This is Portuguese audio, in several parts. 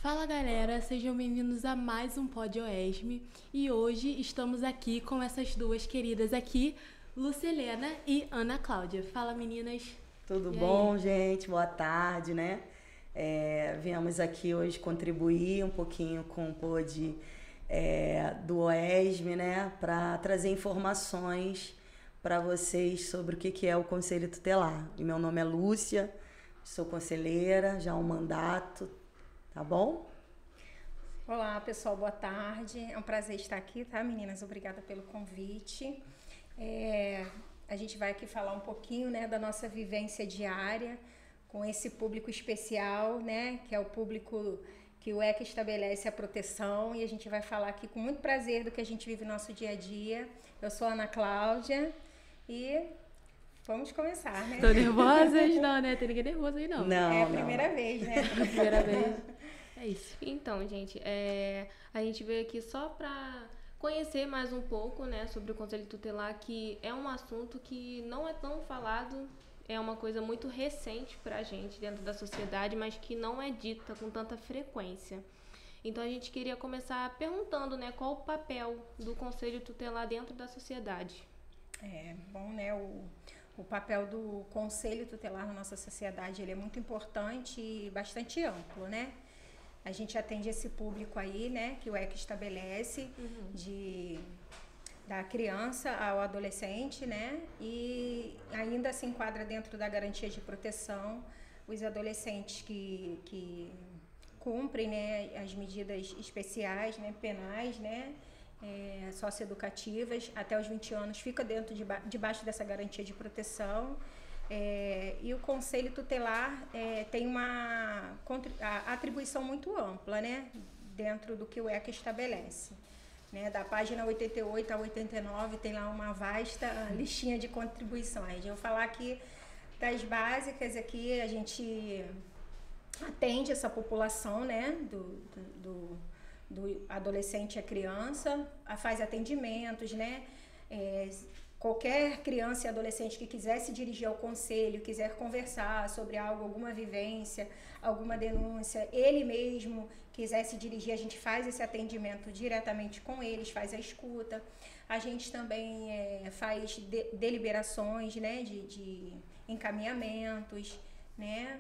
Fala galera, sejam bem-vindos a mais um Pod Oesme e hoje estamos aqui com essas duas queridas aqui, Lucelena e Ana Cláudia. Fala meninas. Tudo bom, gente? Boa tarde, né? Viemos aqui hoje contribuir um pouquinho com o Pod do Oesme, né? Para trazer informações para vocês sobre o que é o Conselho Tutelar. E meu nome é Lúcia, sou conselheira, já há um mandato. Tá bom? Olá, pessoal, boa tarde. É um prazer estar aqui, tá, meninas? Obrigada pelo convite. A gente vai aqui falar um pouquinho, né, da nossa vivência diária com esse público especial, né, que é o público que o ECA estabelece a proteção, e a gente vai falar aqui com muito prazer do que a gente vive no nosso dia a dia. Eu sou a Ana Cláudia e vamos começar, né? Tô nervosas? Não, né? Tem ninguém nervoso aí, não. Não, é a primeira vez, né? É a primeira vez. É isso. Então, gente, a gente veio aqui só para conhecer mais um pouco, né, sobre o Conselho Tutelar, que é um assunto que não é tão falado, é uma coisa muito recente pra gente dentro da sociedade, mas que não é dita com tanta frequência. Então, a gente queria começar perguntando, né, qual o papel do Conselho Tutelar dentro da sociedade. Bom, né, o papel do Conselho Tutelar na nossa sociedade, ele é muito importante e bastante amplo, né? A gente atende esse público aí, né, que o ECA estabelece, da criança ao adolescente, né, e ainda se enquadra dentro da garantia de proteção os adolescentes que cumprem, né, as medidas especiais, né, penais, né, socioeducativas, até os 20 anos, fica debaixo dessa garantia de proteção. E o Conselho Tutelar tem uma atribuição muito ampla, né, dentro do que o ECA estabelece. Né, da página 88 a 89 tem lá uma vasta listinha de contribuições. Eu vou falar aqui das básicas. Aqui a gente atende essa população, né, do adolescente à criança, faz atendimentos, né, qualquer criança e adolescente que quiser se dirigir ao conselho, quiser conversar sobre algo, alguma vivência, alguma denúncia, ele mesmo quiser se dirigir, a gente faz esse atendimento diretamente com eles, faz a escuta. A gente também faz deliberações, né, de encaminhamentos, né,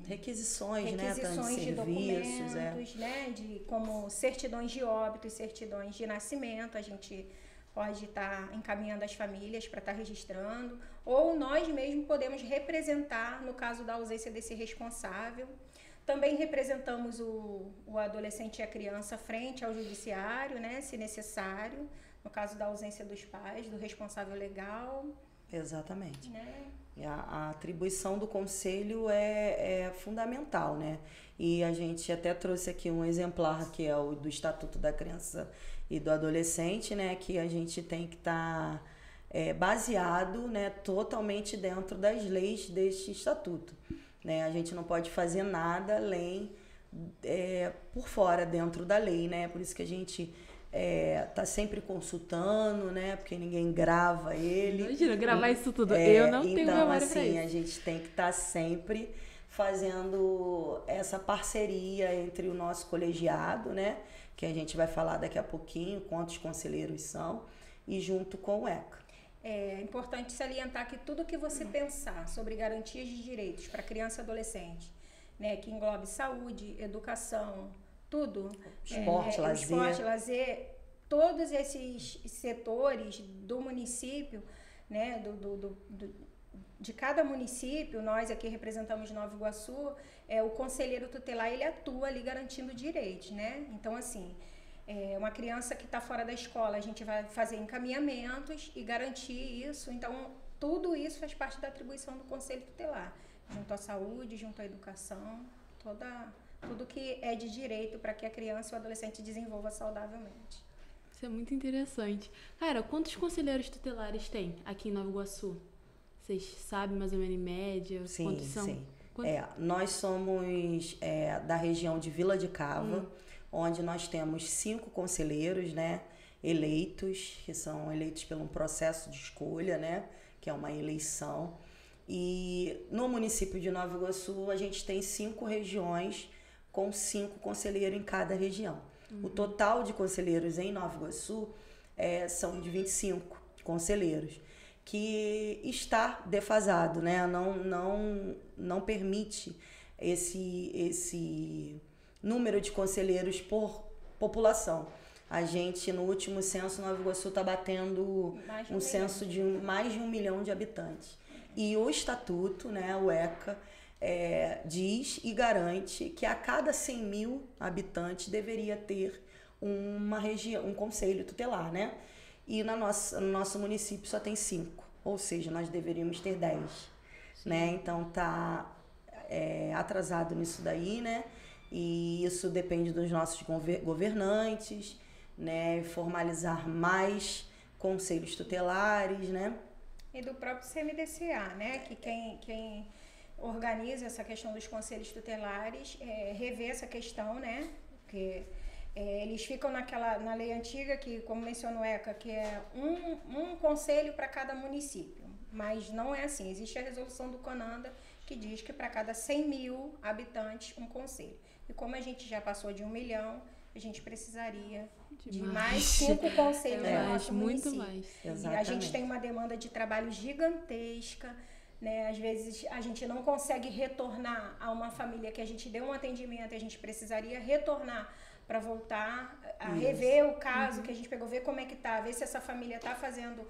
requisições, de serviços, documentos, né, como certidões de óbito e certidões de nascimento. A gente pode estar encaminhando as famílias para estar registrando, ou nós mesmos podemos representar no caso da ausência desse responsável. Também representamos o adolescente e a criança frente ao judiciário, né, se necessário, no caso da ausência dos pais, do responsável legal. Exatamente. Né? E a atribuição do conselho é fundamental, né? E a gente até trouxe aqui um exemplar, que é o do Estatuto da Criança e do Adolescente, né? Que a gente tem que estar baseado, né, totalmente dentro das leis deste estatuto. Né? A gente não pode fazer nada além, por fora, dentro da lei, né? Por isso que a gente tá sempre consultando, né? Porque ninguém grava ele. Imagina, gravar isso tudo. Eu não tenho memória pra isso. Então, assim, a gente tem que estar sempre fazendo essa parceria entre o nosso colegiado, né? Que a gente vai falar daqui a pouquinho, quantos conselheiros são, e junto com o ECA. É importante salientar que tudo que você pensar sobre garantias de direitos para criança e adolescente, né, que englobe saúde, educação, tudo, esporte, lazer, todos esses setores do município, né, de cada município, nós aqui representamos Nova Iguaçu, o conselheiro tutelar, ele atua ali garantindo direitos, né? Então, assim, uma criança que está fora da escola, a gente vai fazer encaminhamentos e garantir isso. Então, tudo isso faz parte da atribuição do Conselho Tutelar, junto à saúde, junto à educação, tudo que é de direito para que a criança e o adolescente desenvolva saudavelmente. Isso é muito interessante. Cara, quantos conselheiros tutelares tem aqui em Nova Iguaçu? Vocês sabem mais ou menos em média? Sim, quantos são? Sim. Nós somos da região de Vila de Cava, onde nós temos 5 conselheiros, né, eleitos, que são eleitos pelo processo de escolha, né, que é uma eleição. E no município de Nova Iguaçu a gente tem 5 regiões com 5 conselheiros em cada região. O total de conselheiros em Nova Iguaçu são de 25 conselheiros, que está defasado, né? Não permite esse número de conselheiros por população. A gente, no último censo, Nova Iguaçu está batendo um censo de mais de 1 milhão de habitantes. E o estatuto, né, o ECA, diz e garante que a cada 100 mil habitantes deveria ter uma região, um conselho tutelar, né? E no nosso município só tem 5, ou seja, nós deveríamos ter 10, né? Então tá atrasado nisso daí, né? E isso depende dos nossos governantes, né? Formalizar mais conselhos tutelares, né? E do próprio CMDCA, né? Que quem organiza essa questão dos conselhos tutelares rever essa questão, né? Porque eles ficam na lei antiga, que, como mencionou o ECA, que é um conselho para cada município. Mas não é assim. Existe a resolução do CONANDA, que diz que para cada 100 mil habitantes, um conselho. E como a gente já passou de 1 milhão, a gente precisaria de mais 5 conselhos no nosso município. Muito mais. E a gente tem uma demanda de trabalho gigantesca, né? Às vezes a gente não consegue retornar a uma família que a gente deu um atendimento, a gente precisaria retornar para voltar a rever o caso que a gente pegou, ver como é que tá, ver se essa família está fazendo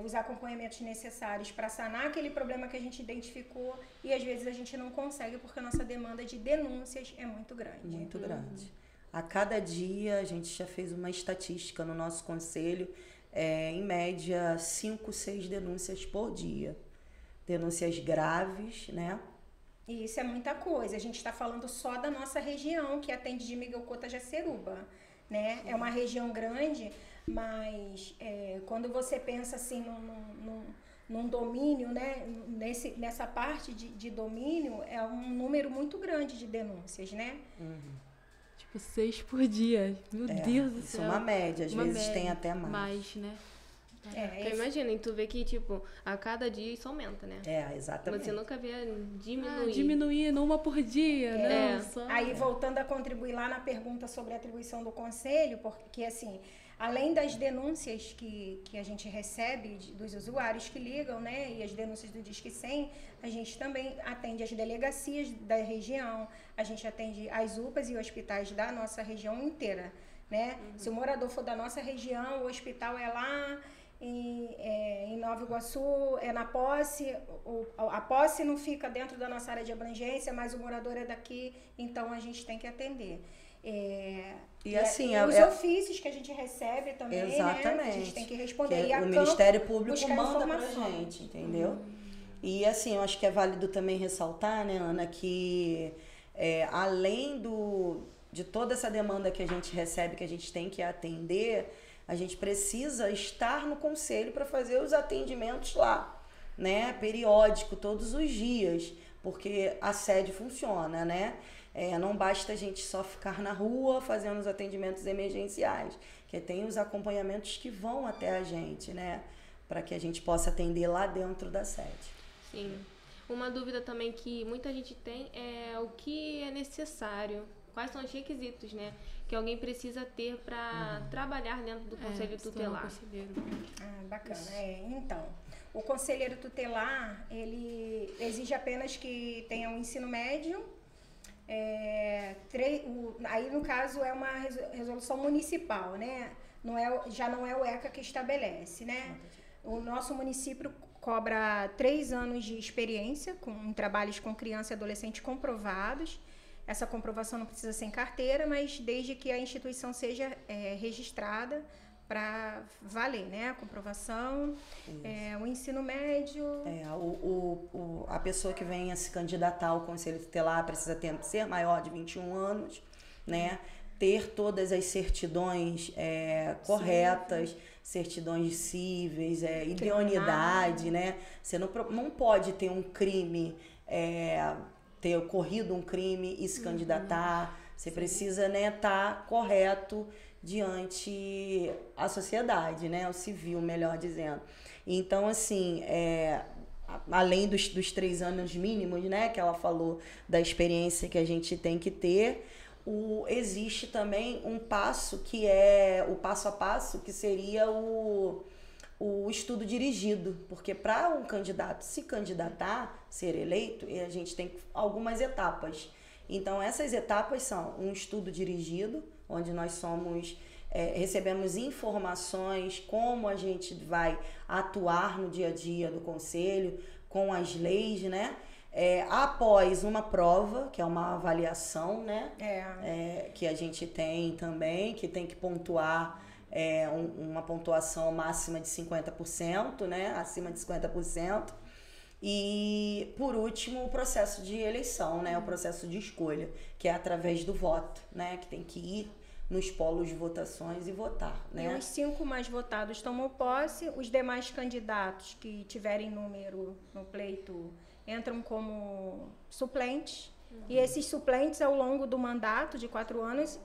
os acompanhamentos necessários para sanar aquele problema que a gente identificou, e às vezes a gente não consegue porque a nossa demanda de denúncias é muito grande. Muito grande. A cada dia, a gente já fez uma estatística no nosso conselho, em média 5, 6 denúncias por dia. Denúncias graves, né? E isso é muita coisa. A gente está falando só da nossa região, que atende de Miguel Couto a Jaceruba, né? É uma região grande, mas quando você pensa assim num domínio, né? Nessa parte de domínio, é um número muito grande de denúncias, né? Tipo, 6 por dia. Meu Deus do céu. Isso é uma média, às vezes tem até mais. Mais, né? Porque imagina, e tu vê que, tipo, a cada dia isso aumenta, né? Exatamente. Você nunca vê diminuir. Diminuindo 1 por dia, não, só. Aí, voltando a contribuir lá na pergunta sobre a atribuição do conselho, porque, assim, além das denúncias que a gente recebe dos usuários que ligam, né, e as denúncias do Disque 100, a gente também atende as delegacias da região, a gente atende as UPAs e hospitais da nossa região inteira, né? Se o morador for da nossa região, o hospital é lá em Nova Iguaçu, é na Posse, a Posse não fica dentro da nossa área de abrangência, mas o morador é daqui, então a gente tem que atender. E assim, os ofícios que a gente recebe também, exatamente, né? A gente tem que responder. Que o Ministério Público manda pra gente, entendeu? E assim, eu acho que é válido também ressaltar, né, Ana, que além de toda essa demanda que a gente recebe, que a gente tem que atender, a gente precisa estar no conselho para fazer os atendimentos lá, né? Periódico, todos os dias, porque a sede funciona, né? Não basta a gente só ficar na rua fazendo os atendimentos emergenciais, que tem os acompanhamentos que vão até a gente, né? Para que a gente possa atender lá dentro da sede. Sim. Uma dúvida também que muita gente tem é o que é necessário, quais são os requisitos, né? Que alguém precisa ter para trabalhar dentro do Conselho Tutelar. Bacana. Então, o Conselheiro Tutelar, ele exige apenas que tenha um ensino médio. Aí, no caso, é uma resolução municipal, né? Já não é o ECA que estabelece, né? O nosso município cobra 3 anos de experiência em trabalhos com criança e adolescente comprovados. Essa comprovação não precisa ser em carteira, mas desde que a instituição seja registrada para valer, né? A comprovação, o ensino médio. A pessoa que venha se candidatar ao Conselho Tutelar precisa ser maior de 21 anos, né? Ter todas as certidões corretas, certidões cíveis, idoneidade, né? Você não pode ter um crime, ter ocorrido um crime e se candidatar. Você precisa, né, estar correto diante a sociedade, né? O civil, melhor dizendo. Então, assim, além dos 3 anos mínimos, né, que ela falou, da experiência que a gente tem que ter, existe também um passo que é o passo a passo, que seria o estudo dirigido, porque para um candidato se candidatar, ser eleito, a gente tem algumas etapas. Então, essas etapas são um estudo dirigido, onde nós recebemos informações como a gente vai atuar no dia a dia do conselho, com as leis, né? Após uma prova, que é uma avaliação, né? Que a gente tem também, que tem que pontuar uma pontuação máxima de 50%, né? Acima de 50%. E, por último, o processo de eleição, né? O processo de escolha, que é através do voto, né? Que tem que ir nos polos de votações e votar, né? E os 5 mais votados tomam posse, os demais candidatos que tiverem número no pleito entram como suplentes, e esses suplentes, ao longo do mandato de 4 anos,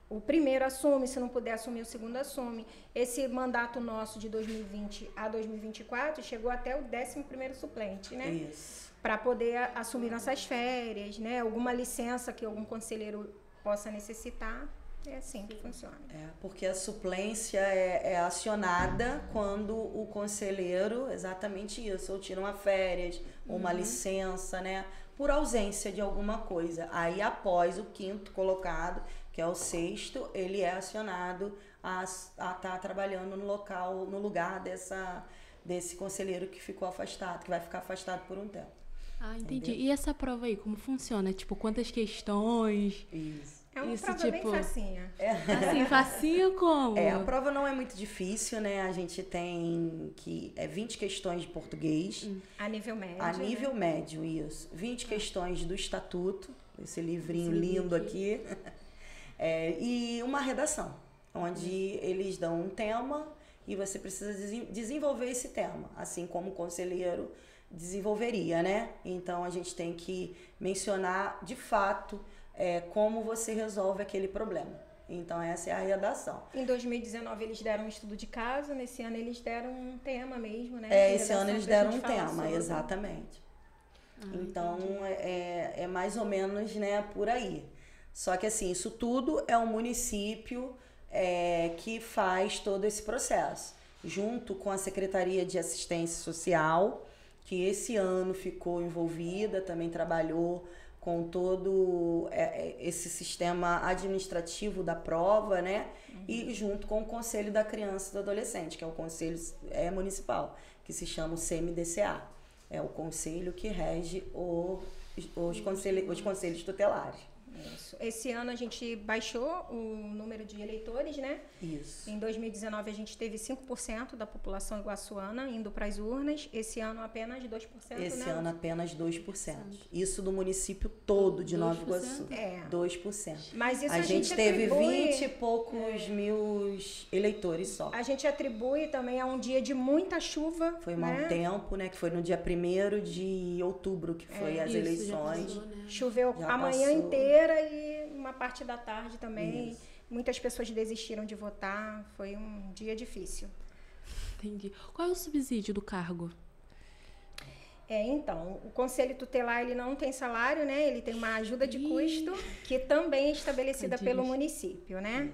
o primeiro assume, se não puder assumir, o segundo assume. Esse mandato nosso de 2020 a 2024 chegou até o 11º suplente, né? Isso. Para poder assumir nossas férias, né? Alguma licença que algum conselheiro possa necessitar. É assim que funciona. Porque a suplência é acionada quando o conselheiro, exatamente isso, ou tira uma férias, ou uma licença, né? Por ausência de alguma coisa. Aí, após o 5º colocado, que é o 6º, ele é acionado a estar trabalhando no lugar desse conselheiro que ficou afastado, que vai ficar afastado por um tempo. Ah, entendi. E essa prova aí, como funciona? Tipo, quantas questões? Isso. É uma Isso, prova tipo, bem facinha. Assim, facinho como? A prova não é muito difícil, né? A gente tem 20 questões de português. A nível médio. A nível médio, isso. 20 questões do estatuto, esse livrinho lindo aqui. E uma redação, onde eles dão um tema e você precisa desenvolver esse tema, assim como o conselheiro desenvolveria, né? Então, a gente tem que mencionar, de fato, como você resolve aquele problema. Então, essa é a redação. Em 2019, eles deram um estudo de caso, nesse ano eles deram um tema mesmo, né? Esse ano eles deram um tema, exatamente. Então, é mais ou menos, né, por aí. Só que, assim, isso tudo é um município que faz todo esse processo, junto com a Secretaria de Assistência Social, que esse ano ficou envolvida, também trabalhou com todo esse sistema administrativo da prova, né? E junto com o Conselho da Criança e do Adolescente, que é o Conselho Municipal, que se chama o CMDCA. É o conselho que rege os conselhos tutelares. Isso. Esse ano a gente baixou o número de eleitores, né? Isso. Em 2019 a gente teve 5% da população iguaçuana indo para as urnas. Esse ano apenas 2%, Esse ano apenas 2%. Isso do município todo de Nova Iguaçu. 2%. Mas isso a gente teve atribui, 20 e poucos mil eleitores só. A gente atribui também a um dia de muita chuva. Foi mau tempo, né? Que foi no dia 1º de outubro que foi as eleições. Já passou, né? Choveu a manhã inteira e uma parte da tarde também. Isso. Muitas pessoas desistiram de votar. Foi um dia difícil. Entendi. Qual é o subsídio do cargo? Então, o Conselho Tutelar ele não tem salário, né? Ele tem uma ajuda de custo que também é estabelecida pelo município, né?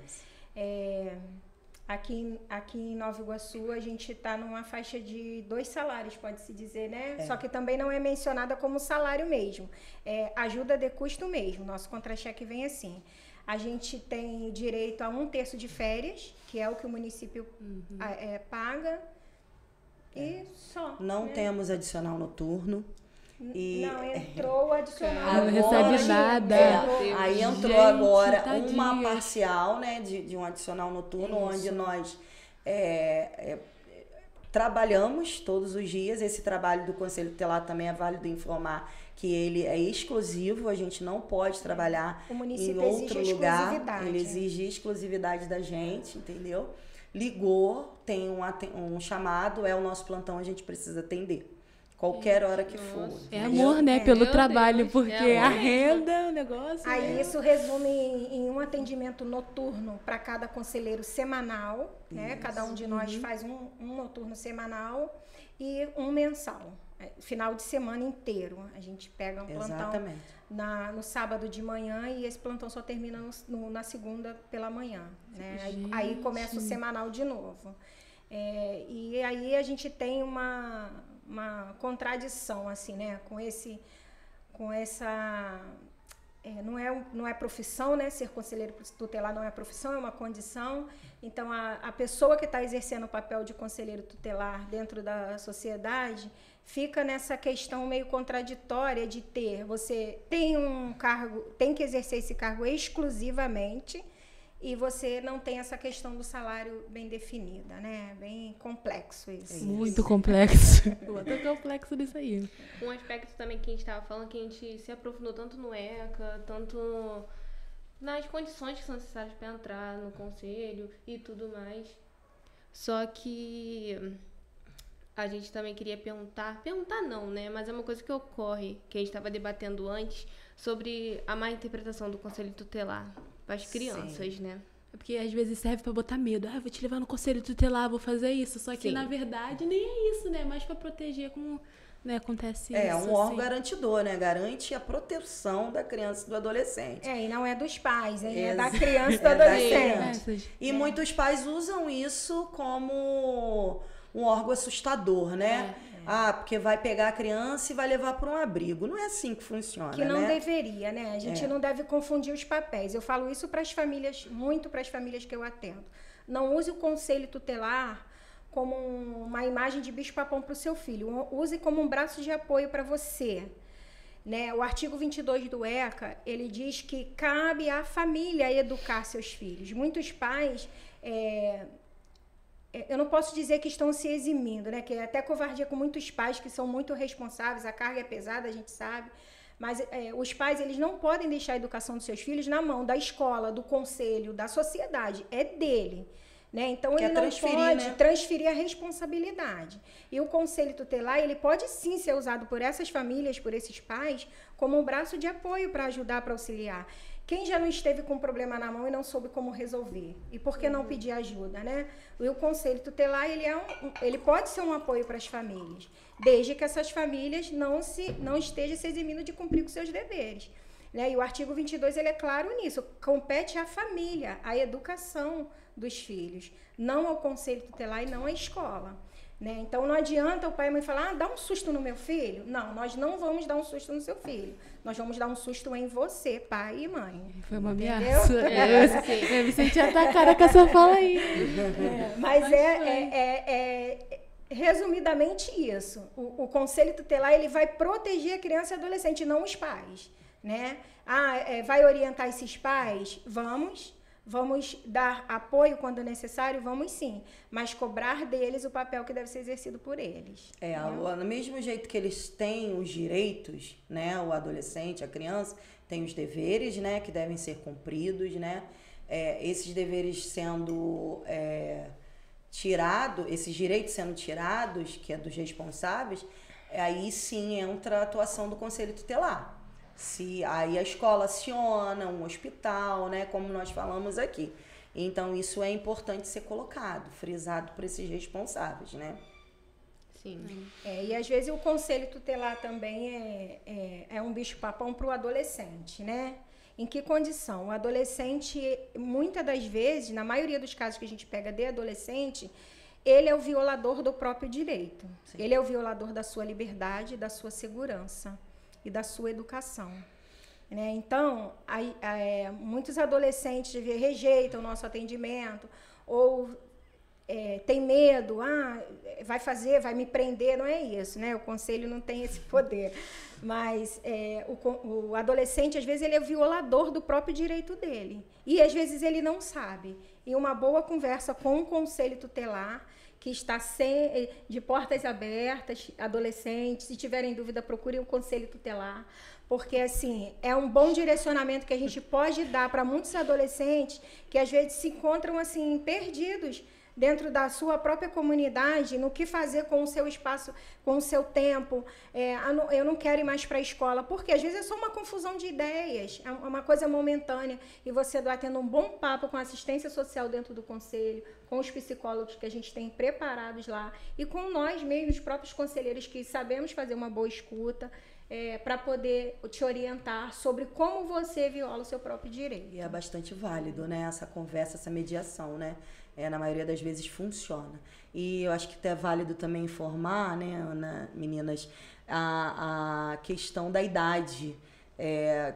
Aqui em Nova Iguaçu a gente está numa faixa de 2 salários, pode-se dizer, né? Só que também não é mencionada como salário mesmo. É ajuda de custo mesmo. Nosso contra-cheque vem assim. A gente tem direito a 1/3 de férias, que é o que o município paga. E só. Não temos adicional noturno. Não, entrou o adicional. Não recebe nada. Aí entrou agora uma parcial, né, de um adicional noturno, onde nós trabalhamos todos os dias. Esse trabalho do Conselho Tutelar também é válido informar que ele é exclusivo, a gente não pode trabalhar em outro lugar. Ele exige exclusividade da gente, entendeu? Ligou, tem um chamado, é o nosso plantão, a gente precisa atender. Qualquer hora que for. É amor, né? Pelo trabalho, porque a renda, o negócio... Aí isso resume em um atendimento noturno para cada conselheiro semanal, né? Cada um de nós faz um noturno semanal e um mensal. final de semana inteiro. A gente pega um plantão no sábado de manhã e esse plantão só termina na segunda pela manhã, né? Aí começa o semanal de novo. E aí a gente tem uma contradição, assim, né? Com essa... não é profissão, né? Ser conselheiro tutelar não é profissão, é uma condição. Então, a pessoa que está exercendo o papel de conselheiro tutelar dentro da sociedade fica nessa questão meio contraditória de você tem um cargo, tem que exercer esse cargo exclusivamente e você não tem essa questão do salário bem definida, né? Bem complexo isso. Muito complexo. Muito complexo disso aí. Um aspecto também que a gente estava falando, que a gente se aprofundou tanto no ECA, tanto nas condições que são necessárias para entrar no conselho e tudo mais. Só que a gente também queria perguntar não, né? Mas é uma coisa que ocorre, que a gente estava debatendo antes, sobre a má interpretação do conselho tutelar para as crianças, né? É porque às vezes serve pra botar medo. Vou te levar no conselho tutelar, vou fazer isso. Só que na verdade nem é isso, né? Mais pra proteger como, né, acontece isso. É um órgão garantidor, né? Garante a proteção da criança e do adolescente. E não é dos pais, hein? É da criança e do adolescente. E muitos pais usam isso como um órgão assustador, né? Porque vai pegar a criança e vai levar para um abrigo. Não é assim que funciona, que não deveria, né? A gente não deve confundir os papéis. Eu falo isso para as famílias, muito para as famílias que eu atendo. Não use o conselho tutelar como uma imagem de bicho-papão para o seu filho. Use como um braço de apoio para você. Né? O artigo 22 do ECA, ele diz que cabe à família educar seus filhos. Muitos pais... eu não posso dizer que estão se eximindo, né? Que é até covardia com muitos pais que são muito responsáveis, a carga é pesada, a gente sabe, mas os pais, eles não podem deixar a educação dos seus filhos na mão da escola, do conselho, da sociedade, é dele, né? Então ele não pode transferir a responsabilidade. E o conselho tutelar, ele pode sim ser usado por essas famílias, por esses pais, como um braço de apoio para ajudar, para auxiliar. Quem já não esteve com um problema na mão e não soube como resolver? E por que não pedir ajuda, né? E o conselho tutelar, ele pode ser um apoio para as famílias, desde que essas famílias não estejam se eximindo de cumprir com seus deveres. Né? E o artigo 22, ele é claro nisso. Compete à família, à educação dos filhos, não ao conselho tutelar e não à escola. Né? Então, não adianta o pai e a mãe falar, dá um susto no meu filho. Não, nós não vamos dar um susto no seu filho. Nós vamos dar um susto em você, pai e mãe. Foi uma ameaça. Eu me senti atacada com essa fala aí. Mas resumidamente isso. O conselho tutelar, ele vai proteger a criança e adolescente, não os pais. Né? Vai orientar esses pais? Vamos dar apoio quando necessário? Vamos sim. Mas cobrar deles o papel que deve ser exercido por eles. Do mesmo jeito que eles têm os direitos, né? O adolescente, a criança, tem os deveres, né? Que devem ser cumpridos, né? Esses deveres sendo esses direitos sendo tirados, que é dos responsáveis, aí sim entra a atuação do conselho tutelar. Aí a escola aciona, um hospital, né, como nós falamos aqui. Então, isso é importante ser colocado, frisado por esses responsáveis, né? Sim. E às vezes o conselho tutelar também é um bicho-papão para o adolescente, né? Em que condição? O adolescente, muitas das vezes, na maioria dos casos que a gente pega de adolescente, ele é o violador do próprio direito. Sim. Ele é o violador da sua liberdade, da sua segurança e da sua educação. Né? Então, muitos adolescentes rejeitam o nosso atendimento ou tem medo, vai me prender, não é isso, né? O conselho não tem esse poder. Mas o adolescente, às vezes, ele é o violador do próprio direito dele. E, às vezes, ele não sabe. E uma boa conversa com o conselho tutelar, que está de portas abertas, adolescentes, se tiverem dúvida, procurem o conselho tutelar, porque, assim, é um bom direcionamento que a gente pode dar para muitos adolescentes que, às vezes, se encontram, assim, perdidos dentro da sua própria comunidade, no que fazer com o seu espaço, com o seu tempo. Eu não quero ir mais para a escola, porque às vezes é só uma confusão de ideias, é uma coisa momentânea, e você vai tendo um bom papo com a assistência social dentro do conselho, com os psicólogos que a gente tem preparados lá, e com nós mesmos, os próprios conselheiros, que sabemos fazer uma boa escuta, para poder te orientar sobre como você viola o seu próprio direito. E é bastante válido, né? Essa conversa, essa mediação, né? Na maioria das vezes funciona. E eu acho que é válido também informar, né, Ana, meninas, a questão da idade.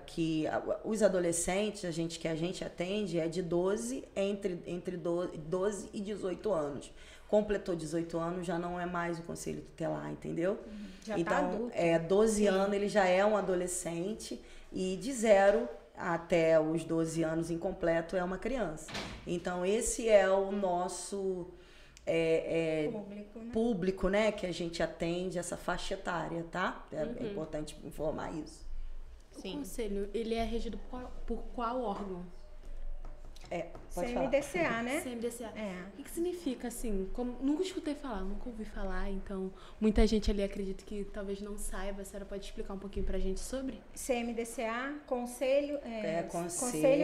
Que os adolescentes, que a gente atende, é de 12, entre 12 e 18 anos. Completou 18 anos, já não é mais o conselho tutelar, entendeu? Já então, tá adulto. 12 anos ele já é um adolescente, e de 0 até os 12 anos incompleto é uma criança. Então, esse é o nosso público, né, que a gente atende, essa faixa etária, tá? É importante informar isso. Sim. O conselho, ele é regido por qual órgão? Pode CMDCA, falar. né? CMDCA. O que significa, assim? Nunca escutei falar, nunca ouvi falar, então muita gente ali acredita que talvez não saiba. A senhora pode explicar um pouquinho pra gente sobre? CMDCA, Conselho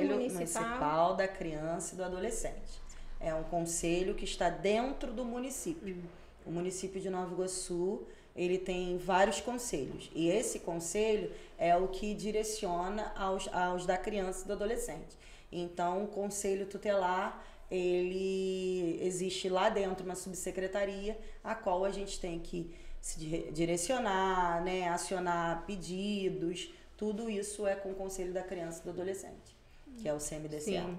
Municipal da Criança e do Adolescente. É um conselho que está dentro do município. O município de Nova Iguaçu, ele tem vários conselhos, e esse conselho é o que direciona aos da criança e do adolescente. Então, o conselho tutelar, ele existe lá dentro, uma subsecretaria, a qual a gente tem que se direcionar, né, acionar pedidos, tudo isso é com o conselho da criança e do adolescente, que é o CMDCA. Sim,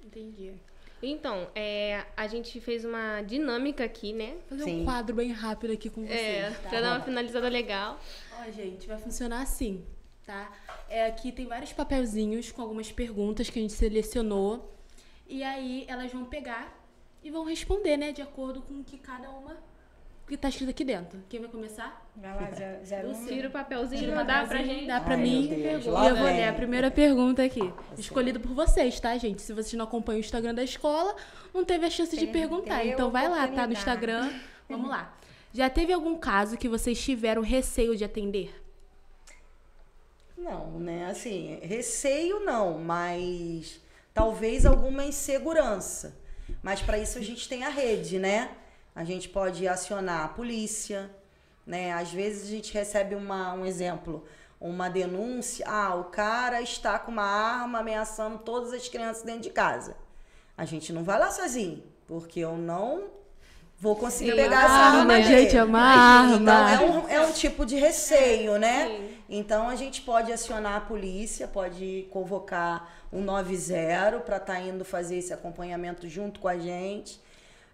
entendi. Então, a gente fez uma dinâmica aqui, né? Fazer um quadro bem rápido aqui com vocês. Pra dar uma finalizada legal. Ó, gente, vai funcionar assim, tá? Aqui tem vários papelzinhos com algumas perguntas que a gente selecionou. E aí elas vão pegar e vão responder, né? De acordo com o que cada uma que tá escrito aqui dentro. Quem vai começar? Vai lá, 01. Tira o papelzinho, dá pra gente. Dá pra mim. Meu Deus, E lá eu vou vem. ler a primeira pergunta aqui. Escolhida por vocês, tá, gente? Se vocês não acompanham o Instagram da escola, não teve a chance de perguntar. Então vai lá, tá? No Instagram. Vamos lá. Já teve algum caso que vocês tiveram receio de atender? Não, né? Assim, receio não, mas talvez alguma insegurança. Mas para isso a gente tem a rede, né? A gente pode acionar a polícia, né? Às vezes a gente recebe um exemplo, uma denúncia. O cara está com uma arma ameaçando todas as crianças dentro de casa. A gente não vai lá sozinho, porque eu não vou conseguir pegar essa arma dele. Gente, é uma arma. Então é um tipo de receio, né? Sim. Então a gente pode acionar a polícia, pode convocar 190 para estar indo fazer esse acompanhamento junto com a gente.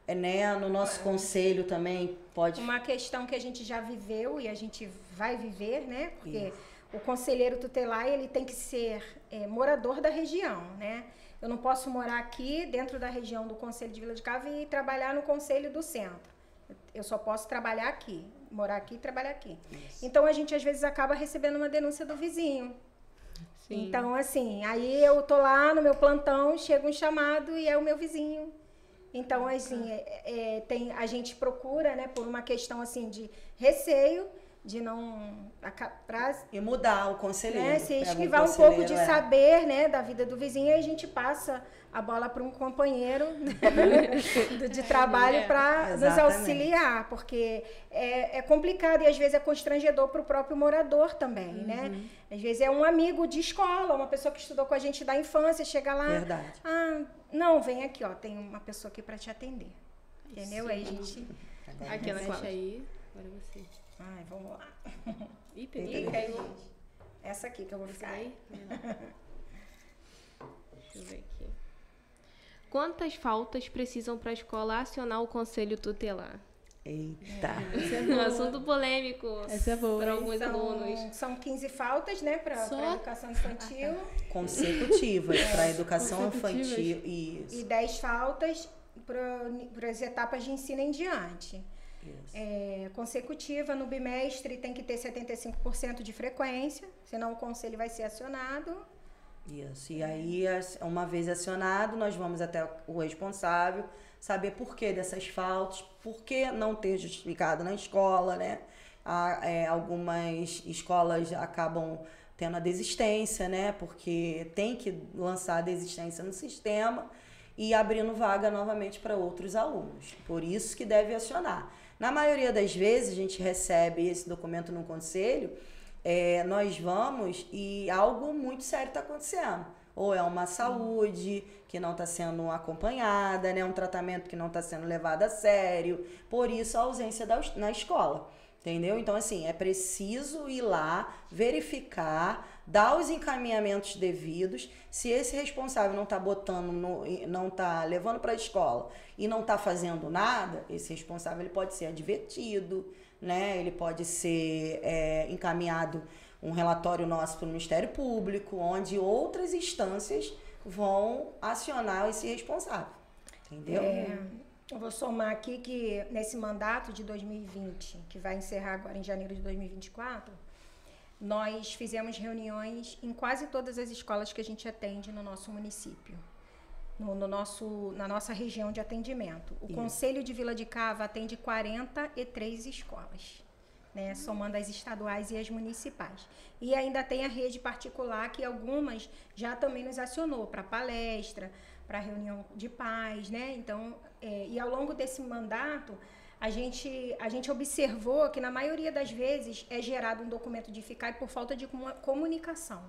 Né? No nosso conselho também pode... Uma questão que a gente já viveu e a gente vai viver, né? Porque o conselheiro tutelar, ele tem que ser morador da região, né? Eu não posso morar aqui dentro da região do Conselho de Vila de Cava e trabalhar no Conselho do Centro. Eu só posso trabalhar aqui, morar aqui e trabalhar aqui. Isso. Então, a gente às vezes acaba recebendo uma denúncia do vizinho. Sim. Então, assim, aí eu tô lá no meu plantão, chega um chamado e é o meu vizinho. Então, assim, a gente procura, né, por uma questão, assim, de receio, de não... E mudar o conselheiro. Né, se esquivar um pouco de saber, né, da vida do vizinho, e a gente passa a bola para um companheiro de trabalho para nos auxiliar, porque é complicado e às vezes é constrangedor para o próprio morador também, né? Às vezes é um amigo de escola, uma pessoa que estudou com a gente da infância, chega lá... Verdade. Não, vem aqui, ó, tem uma pessoa aqui para te atender. Entendeu? Aí a gente... Aqui na Cláudia. Aí, agora você. Ai, vamos lá. Ih, peguei. Essa aqui que eu vou ficar. Aí. Deixa eu ver aqui. Quantas faltas precisam para a escola acionar o conselho tutelar? Eita. Um assunto polêmico. Essa é boa. Para alguns alunos. São 15 faltas, né, para educação infantil. Consecutivas para a educação infantil. Isso. E 10 faltas para as etapas de ensino em diante. Consecutiva no bimestre tem que ter 75% de frequência, senão o conselho vai ser acionado. Isso. E aí, uma vez acionado, nós vamos até o responsável saber por que dessas faltas, por que não ter justificado na escola, né? Algumas escolas acabam tendo a desistência, né? Porque tem que lançar a desistência no sistema e abrindo vaga novamente para outros alunos. Por isso que deve acionar. Na maioria das vezes, a gente recebe esse documento no conselho, nós vamos e algo muito sério está acontecendo. Ou é uma saúde que não está sendo acompanhada, né? Um tratamento que não está sendo levado a sério. Por isso, a ausência na escola. Entendeu? Então, assim, é preciso ir lá, verificar, dar os encaminhamentos devidos. Se esse responsável não está não está levando para a escola e não está fazendo nada, esse responsável ele pode ser advertido, né? Ele pode ser encaminhado um relatório nosso para o Ministério Público, onde outras instâncias vão acionar esse responsável. Entendeu? Eu vou somar aqui que nesse mandato de 2020, que vai encerrar agora em janeiro de 2024, nós fizemos reuniões em quase todas as escolas que a gente atende no nosso município, na nossa região de atendimento. O Conselho de Vila de Cava atende 43 escolas, né, somando as estaduais e as municipais. E ainda tem a rede particular, que algumas já também nos acionou para palestra, para reunião de pais, né? Então, e ao longo desse mandato, a gente observou que na maioria das vezes é gerado um documento de FICAI por falta de comunicação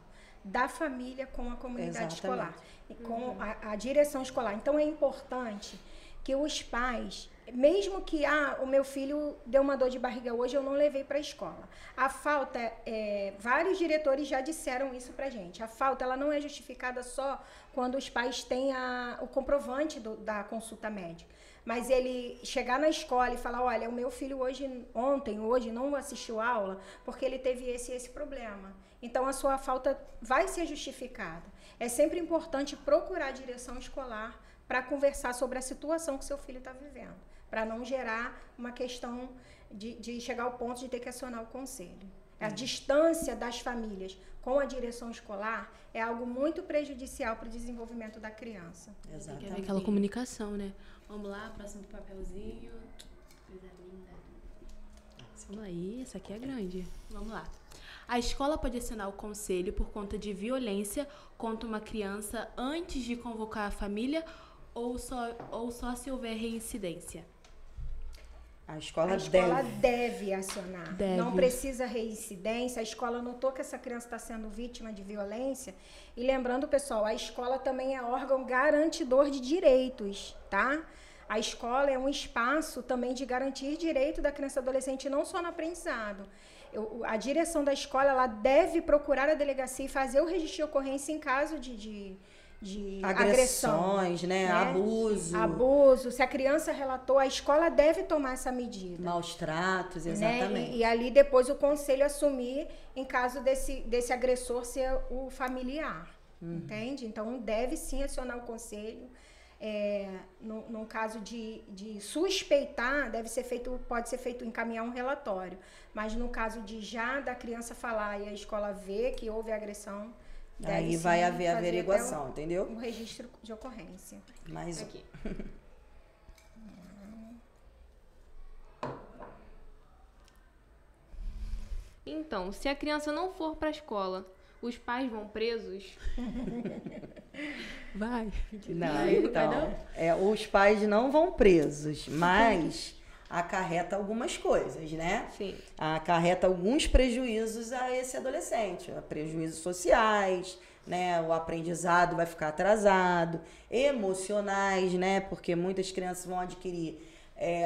da família com a comunidade escolar, com a direção escolar. Então, é importante que os pais, mesmo que o meu filho deu uma dor de barriga hoje, eu não levei para a escola. A falta, vários diretores já disseram isso para a gente. A falta ela não é justificada só quando os pais têm o comprovante da consulta médica. Mas ele chegar na escola e falar, olha, o meu filho hoje não assistiu aula porque ele teve esse problema. Então, a sua falta vai ser justificada. É sempre importante procurar a direção escolar para conversar sobre a situação que seu filho está vivendo, para não gerar uma questão de chegar ao ponto de ter que acionar o conselho. A distância das famílias com a direção escolar é algo muito prejudicial para o desenvolvimento da criança. Exatamente. Tem que haver aquela comunicação, né? Vamos lá, próximo papelzinho. Coisa linda. Vamos aí, essa aqui é grande. Vamos lá. A escola pode acionar o conselho por conta de violência contra uma criança antes de convocar a família ou só se houver reincidência? A escola deve acionar. Não precisa reincidência. A escola notou que essa criança está sendo vítima de violência. E lembrando, pessoal, a escola também é órgão garantidor de direitos, tá? A escola é um espaço também de garantir direito da criança e adolescente, não só no aprendizado. A direção da escola ela deve procurar a delegacia e fazer o registro de ocorrência em caso de agressões, agressão, né? Abuso. Se a criança relatou, a escola deve tomar essa medida. Maus tratos, exatamente. Né? E ali depois o conselho assumir em caso desse agressor ser o familiar. Entende? Então deve sim acionar o conselho. No caso de suspeitar, pode ser feito encaminhar um relatório. Mas no caso de já da criança falar e a escola ver que houve agressão, aí vai haver averiguação, entendeu? Um registro de ocorrência. Mais um. Aqui. Então, se a criança não for para a escola, os pais vão presos? Vai. Não, então, os pais não vão presos, mas acarreta algumas coisas, né? Sim. Acarreta alguns prejuízos a esse adolescente, prejuízos sociais, né? O aprendizado vai ficar atrasado, emocionais, né? Porque muitas crianças vão adquirir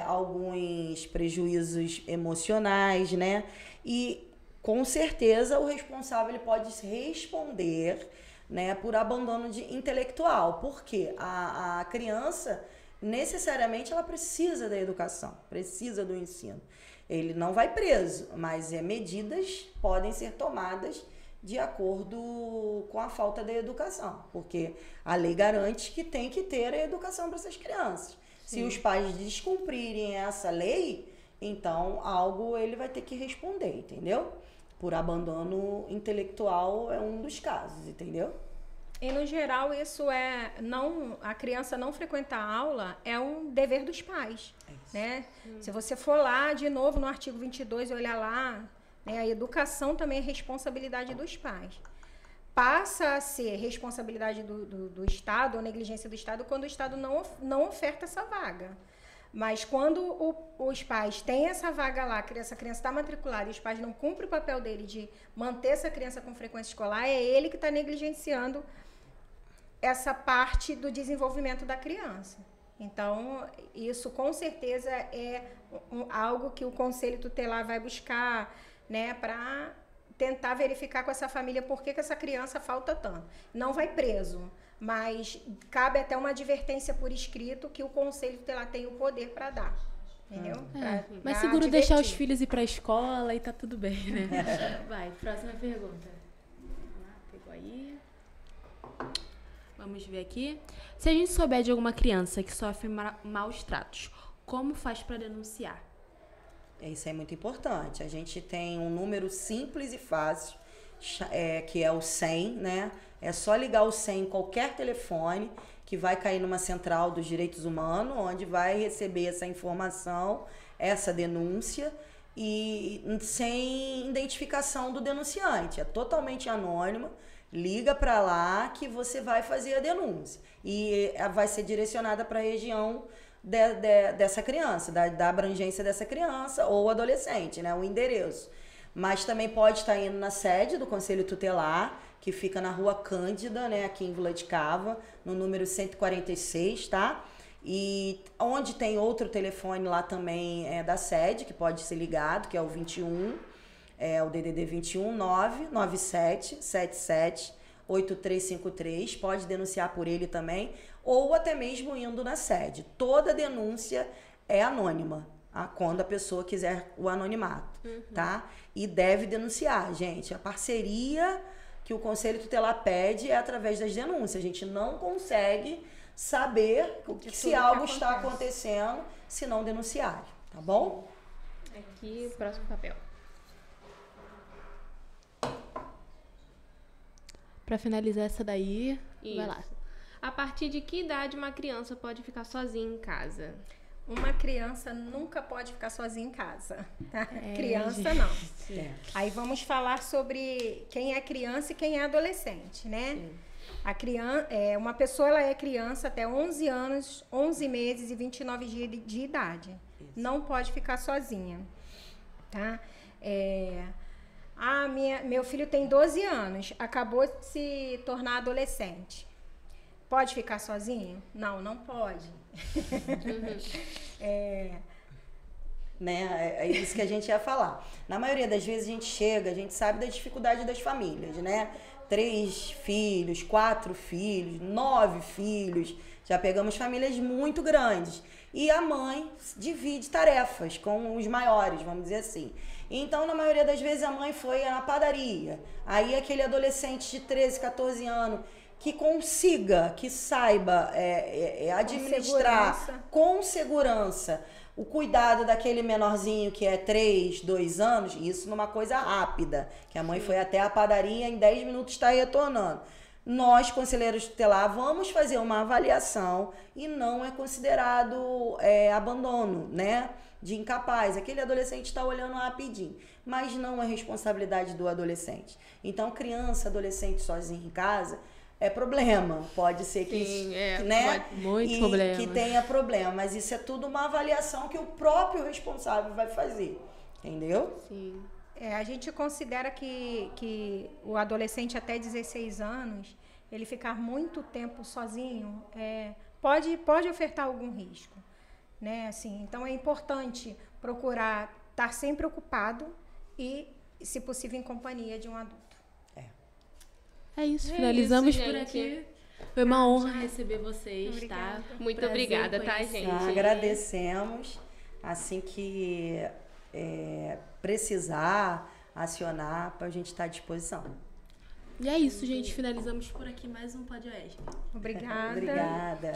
alguns prejuízos emocionais, né? E com certeza o responsável ele pode responder, né, por abandono intelectual, porque a criança necessariamente ela precisa da educação, precisa do ensino. Ele não vai preso, mas medidas podem ser tomadas de acordo com a falta da educação, porque a lei garante que tem que ter a educação para essas crianças. Sim. Se os pais descumprirem essa lei, então algo ele vai ter que responder, entendeu? Por abandono intelectual é um dos casos, entendeu? E no geral isso a criança não frequentar a aula é um dever dos pais, né? Se você for lá de novo no artigo 22 e olhar lá, né, a educação também é responsabilidade dos pais. Passa a ser responsabilidade do Estado ou negligência do Estado quando o Estado não oferta essa vaga. Mas quando os pais têm essa vaga lá, essa criança está matriculada e os pais não cumprem o papel dele de manter essa criança com frequência escolar, é ele que está negligenciando essa parte do desenvolvimento da criança. Então, isso com certeza é algo que o Conselho Tutelar vai buscar, né, para tentar verificar com essa família por que essa criança falta tanto. Não vai preso, mas cabe até uma advertência por escrito que o Conselho Tutelar tem o poder para dar. Entendeu? Mas seguro deixar os filhos ir para a escola e tá tudo bem, né? Vai, próxima pergunta. Vamos lá, pegou aí. Vamos ver aqui. Se a gente souber de alguma criança que sofre maus tratos, como faz para denunciar? Isso é muito importante. A gente tem um número simples e fácil, que é o 100, né? É só ligar o 100 em qualquer telefone, que vai cair numa central dos direitos humanos, onde vai receber essa informação, essa denúncia, e sem identificação do denunciante. É totalmente anônima. Liga para lá que você vai fazer a denúncia. E vai ser direcionada para a região dessa criança, da abrangência dessa criança ou adolescente, né? O endereço. Mas também pode estar indo na sede do Conselho Tutelar, que fica na Rua Cândida, né? Aqui em Vila de Cava, no número 146, tá? E onde tem outro telefone lá também da sede, que pode ser ligado, que é o 21, o DDD 21 997 77 8353, pode denunciar por ele também, ou até mesmo indo na sede. Toda denúncia é anônima, quando a pessoa quiser o anonimato, tá? E deve denunciar, gente. A parceria que o Conselho Tutelar pede é através das denúncias. A gente não consegue saber se algo está acontecendo se não denunciar, tá bom? Aqui, o próximo papel. Para finalizar essa daí, Isso. vai lá. A partir de que idade uma criança pode ficar sozinha em casa? Uma criança nunca pode ficar sozinha em casa, tá? Criança não. Aí vamos falar sobre quem é criança e quem é adolescente, né? A criança, uma pessoa ela é criança até 11 anos, 11 meses e 29 dias de idade. Isso. Não pode ficar sozinha, tá? Meu filho tem 12 anos, acabou de se tornar adolescente. Pode ficar sozinho? Não, não pode. Né? É isso que a gente ia falar. Na maioria das vezes a gente sabe da dificuldade das famílias, né? 3 filhos, 4 filhos, 9 filhos. Já pegamos famílias muito grandes. E a mãe divide tarefas com os maiores, vamos dizer assim. Então, na maioria das vezes, a mãe foi na padaria. Aí, aquele adolescente de 13, 14 anos que consiga, que saiba administrar com segurança o cuidado daquele menorzinho que é 3, 2 anos, isso numa coisa rápida, que a mãe foi até a padaria, em 10 minutos está retornando. Nós, conselheiros tutelar, vamos fazer uma avaliação e não é considerado abandono, né? De incapaz. Aquele adolescente está olhando rapidinho, mas não é responsabilidade do adolescente. Então, criança, adolescente sozinho em casa é problema. Pode ser que, né? Muito problema. Que tenha problema, mas isso é tudo uma avaliação que o próprio responsável vai fazer, entendeu? Sim. A gente considera que o adolescente até 16 anos, ele ficar muito tempo sozinho, pode ofertar algum risco, né? Assim, então é importante procurar estar sempre ocupado e, se possível, em companhia de um adulto. É isso, finalizamos isso, por aqui. Foi uma honra receber vocês, Obrigada. tá? Muito Prazer obrigada, tá, conhecer. gente? Agradecemos. Assim que precisar, acionar, para a gente estar à disposição. E é isso, gente. Finalizamos por aqui mais um Pod Oeste. Obrigada. Obrigada.